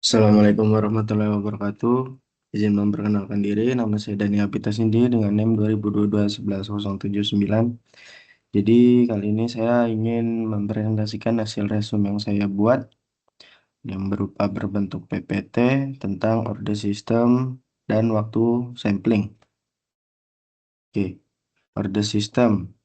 Assalamualaikum warahmatullahi wabarakatuh. Izin memperkenalkan diri, nama saya Dani Apita Sindi dengan NIM 2022-11079. Jadi kali ini saya ingin mempresentasikan hasil resume yang saya buat yang berupa berbentuk PPT tentang order system dan waktu sampling. Oke, order system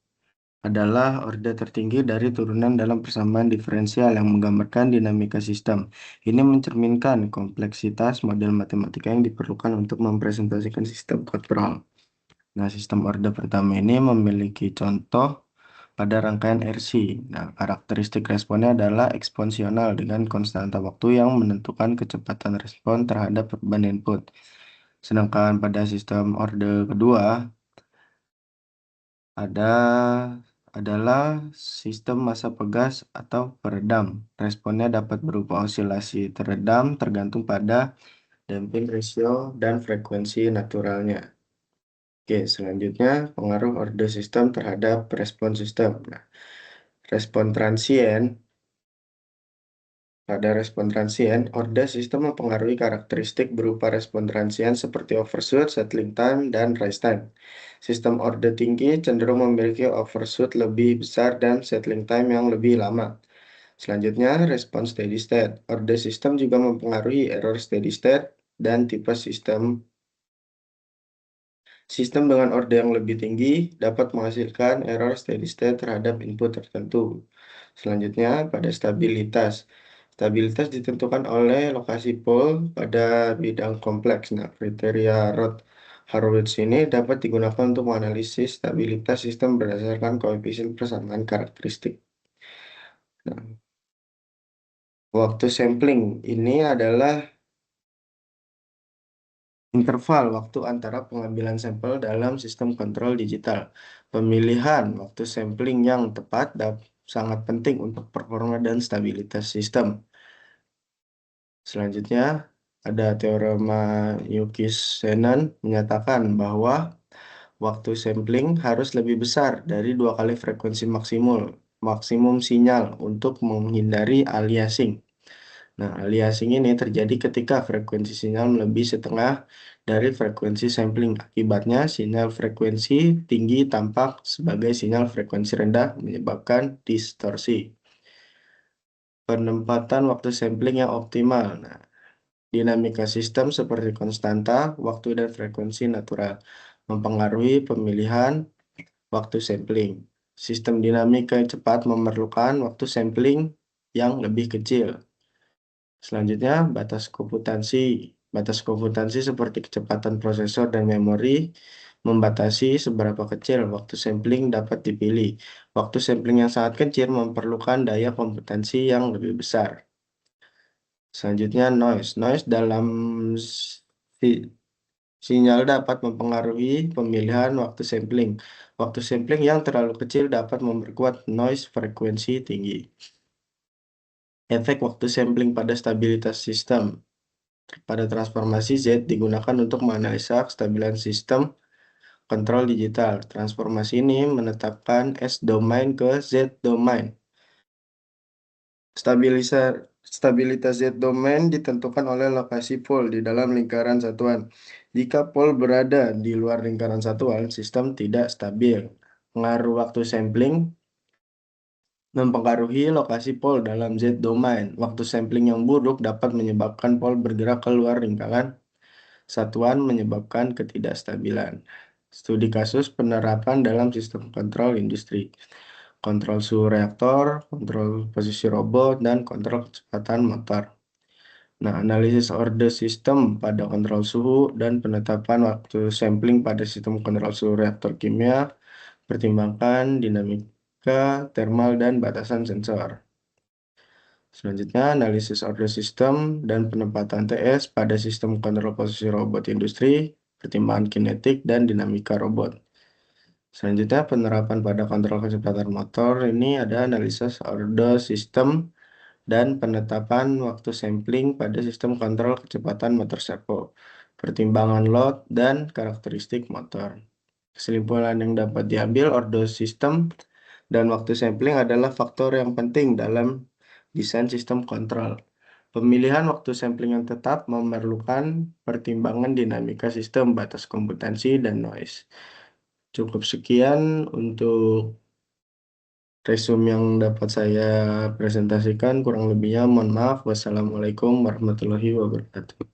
adalah orde tertinggi dari turunan dalam persamaan diferensial yang menggambarkan dinamika sistem. Ini mencerminkan kompleksitas model matematika yang diperlukan untuk mempresentasikan sistem kontrol. Nah, sistem orde pertama ini memiliki contoh pada rangkaian RC. Nah, karakteristik responnya adalah eksponensial dengan konstanta waktu yang menentukan kecepatan respon terhadap perubahan input. Sedangkan pada sistem orde kedua, ada adalah sistem massa pegas atau peredam. Responnya dapat berupa osilasi teredam tergantung pada damping ratio dan frekuensi naturalnya. Oke, selanjutnya pengaruh order sistem terhadap respon sistem. Nah, respon transien pada respon transien, order sistem mempengaruhi karakteristik berupa respon transien seperti overshoot, settling time, dan rise time. Sistem order tinggi cenderung memiliki overshoot lebih besar dan settling time yang lebih lama. Selanjutnya, respon steady state. Order system juga mempengaruhi error steady state dan tipe sistem. Sistem dengan order yang lebih tinggi dapat menghasilkan error steady state terhadap input tertentu. Selanjutnya, pada stabilitas. Stabilitas ditentukan oleh lokasi pole pada bidang kompleks. Nah, kriteria Roth-Horowitz ini dapat digunakan untuk menganalisis stabilitas sistem berdasarkan koefisien persamaan karakteristik. Nah, waktu sampling ini adalah interval waktu antara pengambilan sampel dalam sistem kontrol digital. Pemilihan waktu sampling yang tepat sangat penting untuk performa dan stabilitas sistem. Selanjutnya, ada teorema Yuki-Shannon menyatakan bahwa waktu sampling harus lebih besar dari 2 kali frekuensi maksimum sinyal untuk menghindari aliasing. Nah, aliasing ini terjadi ketika frekuensi sinyal melebihi setengah dari frekuensi sampling. Akibatnya, sinyal frekuensi tinggi tampak sebagai sinyal frekuensi rendah menyebabkan distorsi. Penempatan waktu sampling yang optimal. Nah, dinamika sistem seperti konstanta, waktu dan frekuensi natural mempengaruhi pemilihan waktu sampling. Sistem dinamika yang cepat memerlukan waktu sampling yang lebih kecil. Selanjutnya, batas komputansi. Batas komputansi seperti kecepatan prosesor dan memori membatasi seberapa kecil waktu sampling dapat dipilih. Waktu sampling yang sangat kecil memerlukan daya komputansi yang lebih besar. Selanjutnya, noise. Noise dalam si- sinyal dapat mempengaruhi pemilihan waktu sampling. Waktu sampling yang terlalu kecil dapat memperkuat noise frekuensi tinggi. Efek waktu sampling pada stabilitas sistem. Pada transformasi Z digunakan untuk menganalisa kestabilan sistem kontrol digital. Transformasi ini menetapkan S-domain ke Z-domain. Stabilitas Z-domain ditentukan oleh lokasi pole di dalam lingkaran satuan. Jika pole berada di luar lingkaran satuan, sistem tidak stabil. Pengaruh waktu sampling mempengaruhi lokasi pole dalam Z-domain. Waktu sampling yang buruk dapat menyebabkan pole bergerak keluar lingkaran satuan menyebabkan ketidakstabilan. Studi kasus penerapan dalam sistem kontrol industri. Kontrol suhu reaktor, kontrol posisi robot, dan kontrol kecepatan motor. Nah, analisis order sistem pada kontrol suhu dan penetapan waktu sampling pada sistem kontrol suhu reaktor kimia, pertimbangkan dinamika, thermal, dan batasan sensor. Selanjutnya, analisis order system dan penempatan TS pada sistem kontrol posisi robot industri, pertimbangan kinetik dan dinamika robot. Selanjutnya, penerapan pada kontrol kecepatan motor ini ada analisis order system dan penetapan waktu sampling pada sistem kontrol kecepatan motor servo, pertimbangan load dan karakteristik motor. Kesimpulan yang dapat diambil order system dan waktu sampling adalah faktor yang penting dalam desain sistem kontrol. Pemilihan waktu sampling yang tetap memerlukan pertimbangan dinamika sistem, batas kompetensi, dan noise. Cukup sekian untuk resume yang dapat saya presentasikan. Kurang lebihnya mohon maaf. Wassalamualaikum warahmatullahi wabarakatuh.